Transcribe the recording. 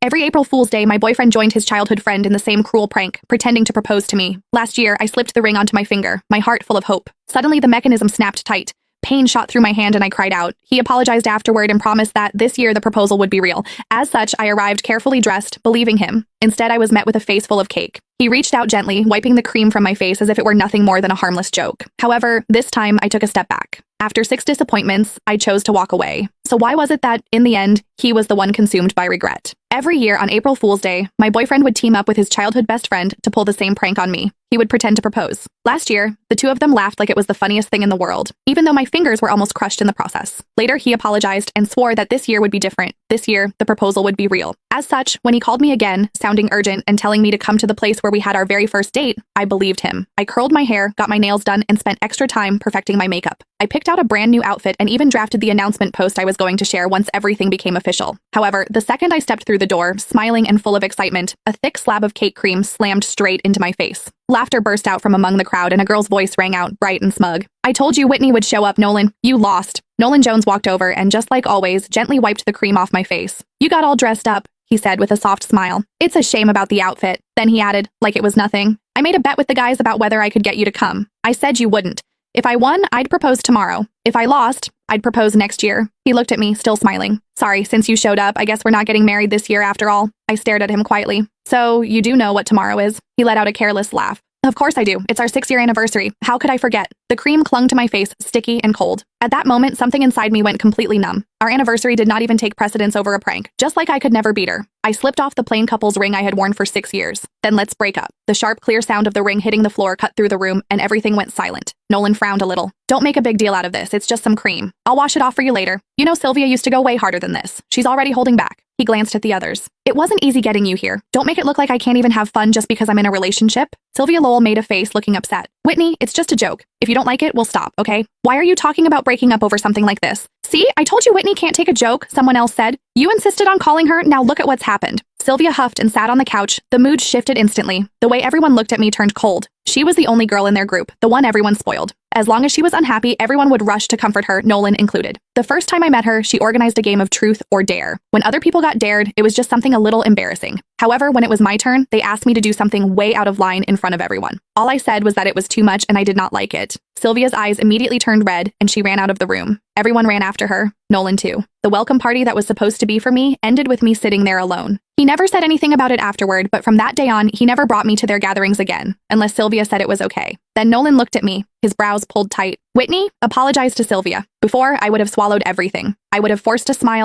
Every April Fool's Day, my boyfriend joined his childhood friend in the same cruel prank, pretending to propose to me. Last year, I slipped the ring onto my finger, my heart full of hope. Suddenly, the mechanism snapped tight. Pain shot through my hand and I cried out. He apologized afterward and promised that this year the proposal would be real. As such, I arrived carefully dressed, believing him. Instead, I was met with a face full of cake. He reached out gently, wiping the cream from my face as if it were nothing more than a harmless joke. However, this time I took a step back. After 6 disappointments, I chose to walk away. So why was it that, in the end, he was the one consumed by regret? Every year on April Fool's Day, my boyfriend would team up with his childhood best friend to pull the same prank on me. He would pretend to propose. Last year, the two of them laughed like it was the funniest thing in the world, even though my fingers were almost crushed in the process. Later, he apologized and swore that this year would be different. This year, the proposal would be real. As such, when he called me again, sounding urgent and telling me to come to the place where we had our very first date, I believed him. I curled my hair, got my nails done, and spent extra time perfecting my makeup. I picked out a brand new outfit and even drafted the announcement post I was going to share once everything became official. However, the second I stepped through the door, smiling and full of excitement, a thick slab of cake cream slammed straight into my face. Laughter burst out from among the crowd and a girl's voice rang out, bright and smug. "I told you Whitney would show up, Nolan. You lost." Nolan Jones walked over and, just like always, gently wiped the cream off my face. "You got all dressed up," he said with a soft smile. "It's a shame about the outfit." Then he added, like it was nothing, "I made a bet with the guys about whether I could get you to come. I said you wouldn't. If I won, I'd propose tomorrow. If I lost, I'd propose next year." He looked at me, still smiling. "Sorry, since you showed up, I guess we're not getting married this year after all." I stared at him quietly. "So, you do know what tomorrow is?" He let out a careless laugh. "Of course I do. It's our 6-year anniversary. How could I forget?" The cream clung to my face, sticky and cold. At that moment, something inside me went completely numb. Our anniversary did not even take precedence over a prank, just like I could never beat her. I slipped off the plain couple's ring I had worn for 6 years. "Then let's break up." The sharp, clear sound of the ring hitting the floor cut through the room, and everything went silent. Nolan frowned a little. "Don't make a big deal out of this. It's just some cream. I'll wash it off for you later. You know Sylvia used to go way harder than this. She's already holding back." He glanced at the others. "It wasn't easy getting you here. Don't make it look like I can't even have fun just because I'm in a relationship." Sylvia Lowell made a face, looking upset. "Whitney, it's just a joke. If you don't like it, we'll stop, okay? Why are you talking about breaking up over something like this?" "See, I told you Whitney can't take a joke," someone else said. "You insisted on calling her, now look at what's happened." Sylvia huffed and sat on the couch. The mood shifted instantly. The way everyone looked at me turned cold. She was the only girl in their group, the one everyone spoiled. As long as she was unhappy, everyone would rush to comfort her, Nolan included. The first time I met her, she organized a game of truth or dare. When other people got dared, it was just something a little embarrassing. However, when it was my turn, they asked me to do something way out of line in front of everyone. All I said was that it was too much and I did not like it. Sylvia's eyes immediately turned red and she ran out of the room. Everyone ran after her, Nolan too. The welcome party that was supposed to be for me ended with me sitting there alone. He never said anything about it afterward, but from that day on, he never brought me to their gatherings again, unless Sylvia said it was okay. Then Nolan looked at me, his brows pulled tight. "Whitney, apologize to Sylvia. Before, I would have swallowed everything. I would have forced a smile,